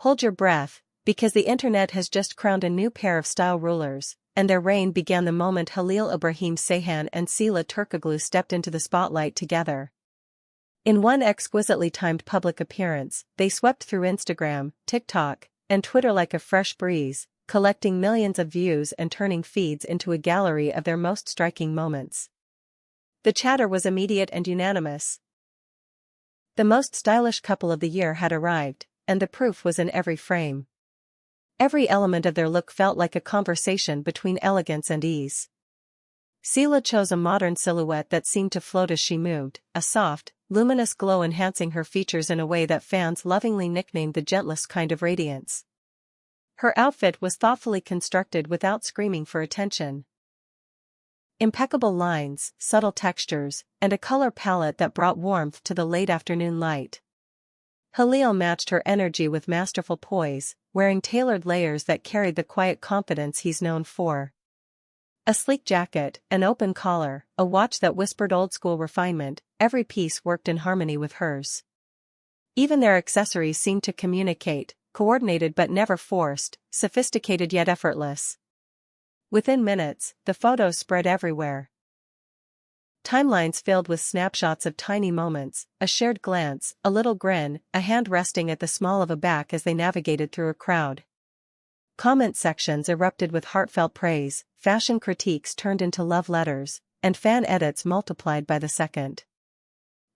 Hold your breath, because the internet has just crowned a new pair of style rulers, and their reign began the moment Halil Ibrahim Ceyhan and Sıla Türkoğlu stepped into the spotlight together. In one exquisitely timed public appearance, they swept through Instagram, TikTok, and Twitter like a fresh breeze, collecting millions of views and turning feeds into a gallery of their most striking moments. The chatter was immediate and unanimous. The most stylish couple of the year had arrived, and the proof was in every frame. Every element of their look felt like a conversation between elegance and ease. Sıla chose a modern silhouette that seemed to float as she moved, a soft, luminous glow enhancing her features in a way that fans lovingly nicknamed the gentlest kind of radiance. Her outfit was thoughtfully constructed without screaming for attention. Impeccable lines, subtle textures, and a color palette that brought warmth to the late afternoon light. Halil matched her energy with masterful poise, wearing tailored layers that carried the quiet confidence he's known for. A sleek jacket, an open collar, a watch that whispered old-school refinement, every piece worked in harmony with hers. Even their accessories seemed to communicate, coordinated but never forced, sophisticated yet effortless. Within minutes, the photos spread everywhere. Timelines filled with snapshots of tiny moments, a shared glance, a little grin, a hand resting at the small of a back as they navigated through a crowd. Comment sections erupted with heartfelt praise, fashion critiques turned into love letters, and fan edits multiplied by the second.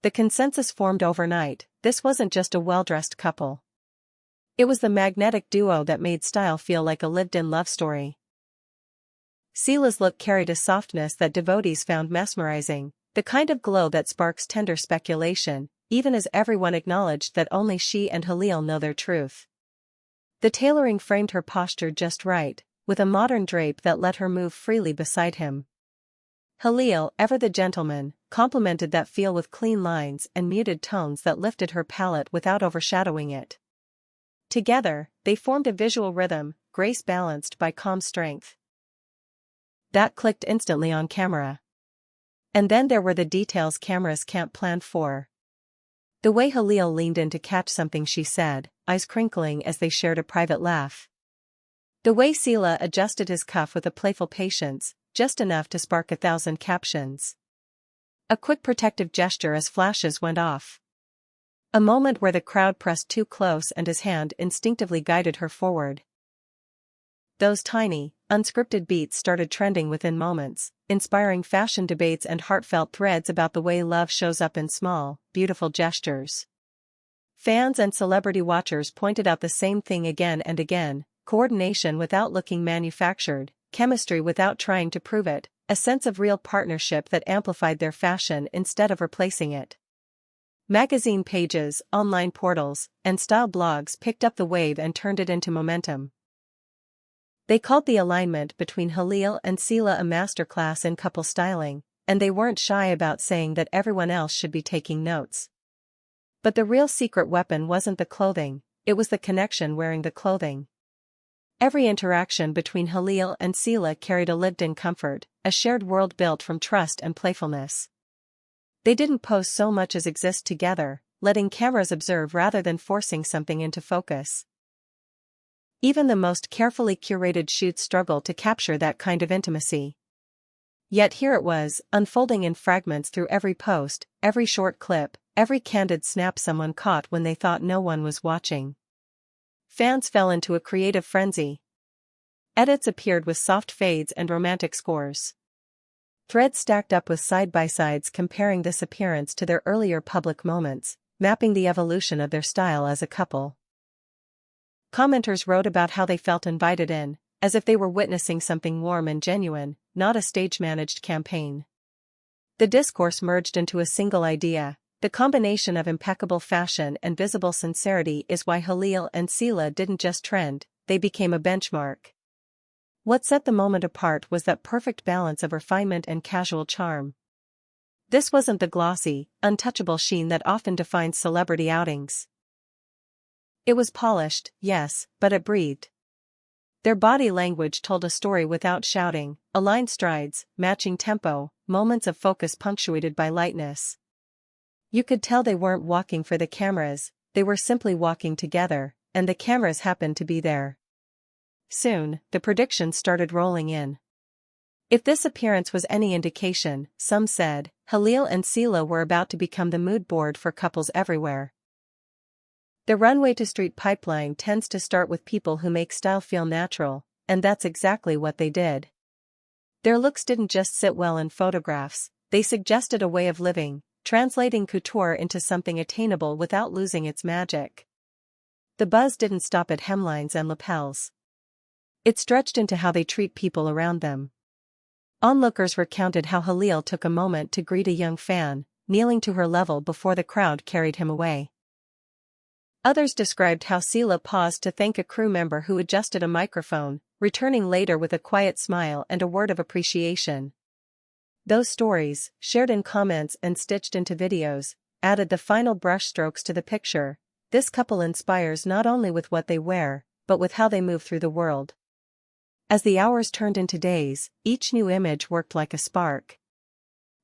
The consensus formed overnight: this wasn't just a well-dressed couple. It was the magnetic duo that made style feel like a lived-in love story. Sıla's look carried a softness that devotees found mesmerizing, the kind of glow that sparks tender speculation, even as everyone acknowledged that only she and Halil know their truth. The tailoring framed her posture just right, with a modern drape that let her move freely beside him. Halil, ever the gentleman, complemented that feel with clean lines and muted tones that lifted her palette without overshadowing it. Together, they formed a visual rhythm, grace balanced by calm strength. That clicked instantly on camera. And then there were the details cameras can't plan for. The way Halil leaned in to catch something she said, eyes crinkling as they shared a private laugh. The way Sıla adjusted his cuff with a playful patience, just enough to spark 1,000 captions. A quick protective gesture as flashes went off. A moment where the crowd pressed too close and his hand instinctively guided her forward. Those tiny, unscripted beats started trending within moments, inspiring fashion debates and heartfelt threads about the way love shows up in small, beautiful gestures. Fans and celebrity watchers pointed out the same thing again and again: coordination without looking manufactured, chemistry without trying to prove it, a sense of real partnership that amplified their fashion instead of replacing it. Magazine pages, online portals, and style blogs picked up the wave and turned it into momentum. They called the alignment between Halil and Sıla a masterclass in couple styling, and they weren't shy about saying that everyone else should be taking notes. But the real secret weapon wasn't the clothing, it was the connection wearing the clothing. Every interaction between Halil and Sıla carried a lived-in comfort, a shared world built from trust and playfulness. They didn't pose so much as exist together, letting cameras observe rather than forcing something into focus. Even the most carefully curated shoots struggle to capture that kind of intimacy. Yet here it was, unfolding in fragments through every post, every short clip, every candid snap someone caught when they thought no one was watching. Fans fell into a creative frenzy. Edits appeared with soft fades and romantic scores. Threads stacked up with side-by-sides comparing this appearance to their earlier public moments, mapping the evolution of their style as a couple. Commenters wrote about how they felt invited in, as if they were witnessing something warm and genuine, not a stage-managed campaign. The discourse merged into a single idea: the combination of impeccable fashion and visible sincerity is why Halil and Sıla didn't just trend, they became a benchmark. What set the moment apart was that perfect balance of refinement and casual charm. This wasn't the glossy, untouchable sheen that often defines celebrity outings. It was polished, yes, but it breathed. Their body language told a story without shouting, aligned strides, matching tempo, moments of focus punctuated by lightness. You could tell they weren't walking for the cameras, they were simply walking together, and the cameras happened to be there. Soon, the predictions started rolling in. If this appearance was any indication, some said, Halil and Sıla were about to become the mood board for couples everywhere. The runway to street pipeline tends to start with people who make style feel natural, and that's exactly what they did. Their looks didn't just sit well in photographs, they suggested a way of living, translating couture into something attainable without losing its magic. The buzz didn't stop at hemlines and lapels. It stretched into how they treat people around them. Onlookers recounted how Halil took a moment to greet a young fan, kneeling to her level before the crowd carried him away. Others described how Sıla paused to thank a crew member who adjusted a microphone, returning later with a quiet smile and a word of appreciation. Those stories, shared in comments and stitched into videos, added the final brushstrokes to the picture. This couple inspires not only with what they wear, but with how they move through the world. As the hours turned into days, each new image worked like a spark.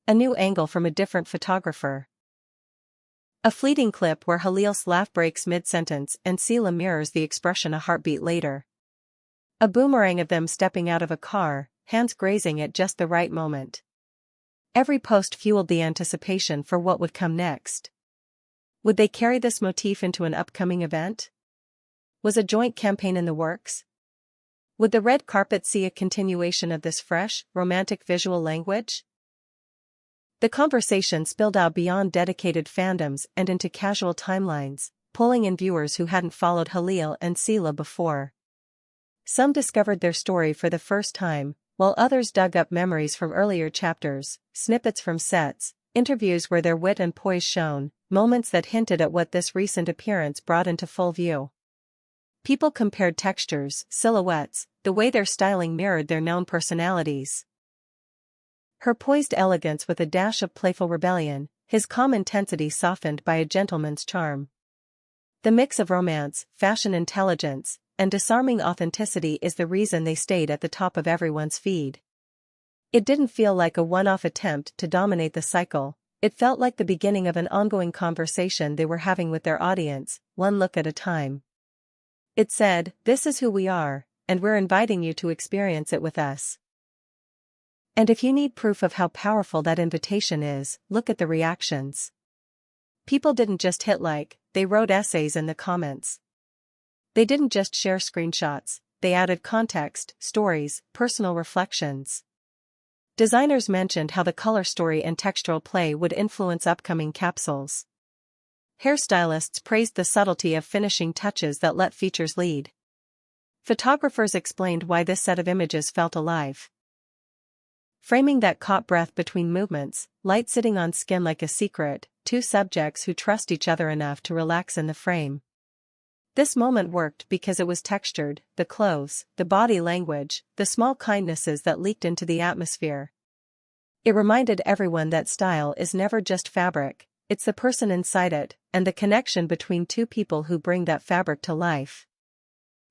A new angle from a different photographer. A fleeting clip where Halil's laugh breaks mid-sentence and Sıla mirrors the expression a heartbeat later. A boomerang of them stepping out of a car, hands grazing at just the right moment. Every post fueled the anticipation for what would come next. Would they carry this motif into an upcoming event? Was a joint campaign in the works? Would the red carpet see a continuation of this fresh, romantic visual language? The conversation spilled out beyond dedicated fandoms and into casual timelines, pulling in viewers who hadn't followed Halil and Sıla before. Some discovered their story for the first time, while others dug up memories from earlier chapters, snippets from sets, interviews where their wit and poise shone, moments that hinted at what this recent appearance brought into full view. People compared textures, silhouettes, the way their styling mirrored their known personalities. Her poised elegance with a dash of playful rebellion, his calm intensity softened by a gentleman's charm. The mix of romance, fashion intelligence, and disarming authenticity is the reason they stayed at the top of everyone's feed. It didn't feel like a one-off attempt to dominate the cycle, it felt like the beginning of an ongoing conversation they were having with their audience, one look at a time. It said, "This is who we are, and we're inviting you to experience it with us." And if you need proof of how powerful that invitation is, look at the reactions. People didn't just hit like, they wrote essays in the comments. They didn't just share screenshots, they added context, stories, personal reflections. Designers mentioned how the color story and textural play would influence upcoming capsules. Hairstylists praised the subtlety of finishing touches that let features lead. Photographers explained why this set of images felt alive. Framing that caught breath between movements, light sitting on skin like a secret, two subjects who trust each other enough to relax in the frame. This moment worked because it was textured, the clothes, the body language, the small kindnesses that leaked into the atmosphere. It reminded everyone that style is never just fabric, it's the person inside it, and the connection between two people who bring that fabric to life.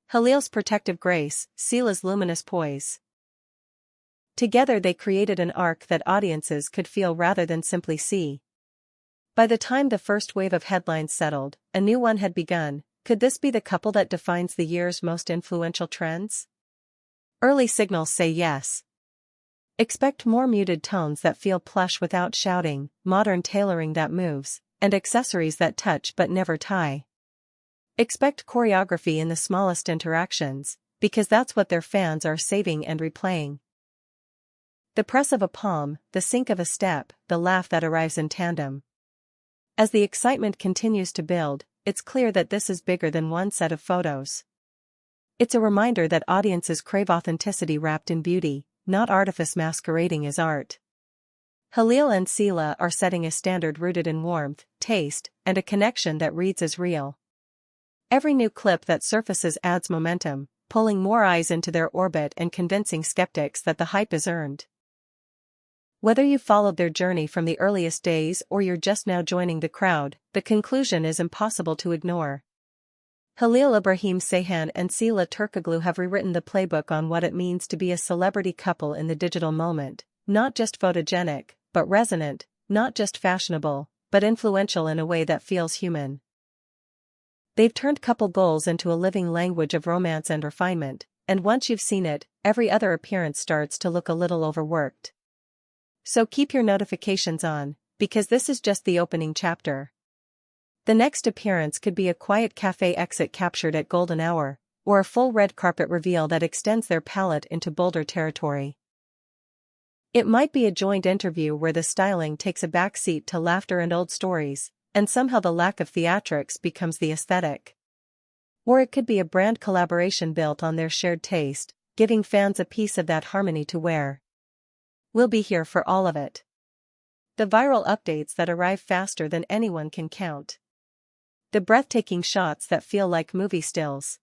Halil's protective grace, Sıla's luminous poise. Together they created an arc that audiences could feel rather than simply see. By the time the first wave of headlines settled, a new one had begun. Could this be the couple that defines the year's most influential trends? Early signals say yes. Expect more muted tones that feel plush without shouting, modern tailoring that moves, and accessories that touch but never tie. Expect choreography in the smallest interactions, because that's what their fans are saving and replaying. The press of a palm, the sync of a step, the laugh that arrives in tandem. As the excitement continues to build, it's clear that this is bigger than one set of photos. It's a reminder that audiences crave authenticity wrapped in beauty, not artifice masquerading as art. Halil and Sıla are setting a standard rooted in warmth, taste, and a connection that reads as real. Every new clip that surfaces adds momentum, pulling more eyes into their orbit and convincing skeptics that the hype is earned. Whether you followed their journey from the earliest days or you're just now joining the crowd, the conclusion is impossible to ignore. Halil Ibrahim Ceyhan and Sıla Türkoğlu have rewritten the playbook on what it means to be a celebrity couple in the digital moment, not just photogenic, but resonant, not just fashionable, but influential in a way that feels human. They've turned couple goals into a living language of romance and refinement, and once you've seen it, every other appearance starts to look a little overworked. So keep your notifications on, because this is just the opening chapter. The next appearance could be a quiet cafe exit captured at golden hour, or a full red carpet reveal that extends their palette into bolder territory. It might be a joint interview where the styling takes a backseat to laughter and old stories, and somehow the lack of theatrics becomes the aesthetic. Or it could be a brand collaboration built on their shared taste, giving fans a piece of that harmony to wear. We'll be here for all of it. The viral updates that arrive faster than anyone can count. The breathtaking shots that feel like movie stills.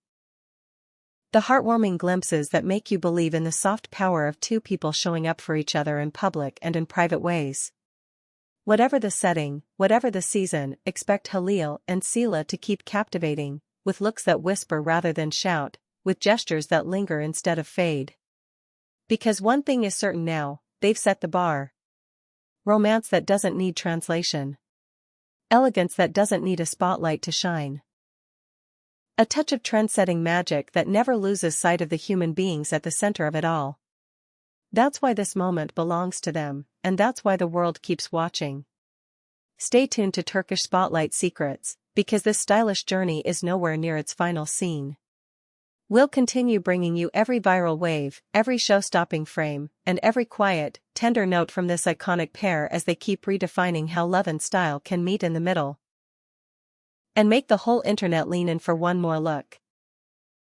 The heartwarming glimpses that make you believe in the soft power of two people showing up for each other in public and in private ways. Whatever the setting, whatever the season, expect Halil and Sıla to keep captivating, with looks that whisper rather than shout, with gestures that linger instead of fade. Because one thing is certain now, they've set the bar. Romance that doesn't need translation. Elegance that doesn't need a spotlight to shine. A touch of trend-setting magic that never loses sight of the human beings at the center of it all. That's why this moment belongs to them, and that's why the world keeps watching. Stay tuned to Turkish Spotlight Secrets, because this stylish journey is nowhere near its final scene. We'll continue bringing you every viral wave, every show-stopping frame, and every quiet, tender note from this iconic pair as they keep redefining how love and style can meet in the middle. And make the whole internet lean in for one more look.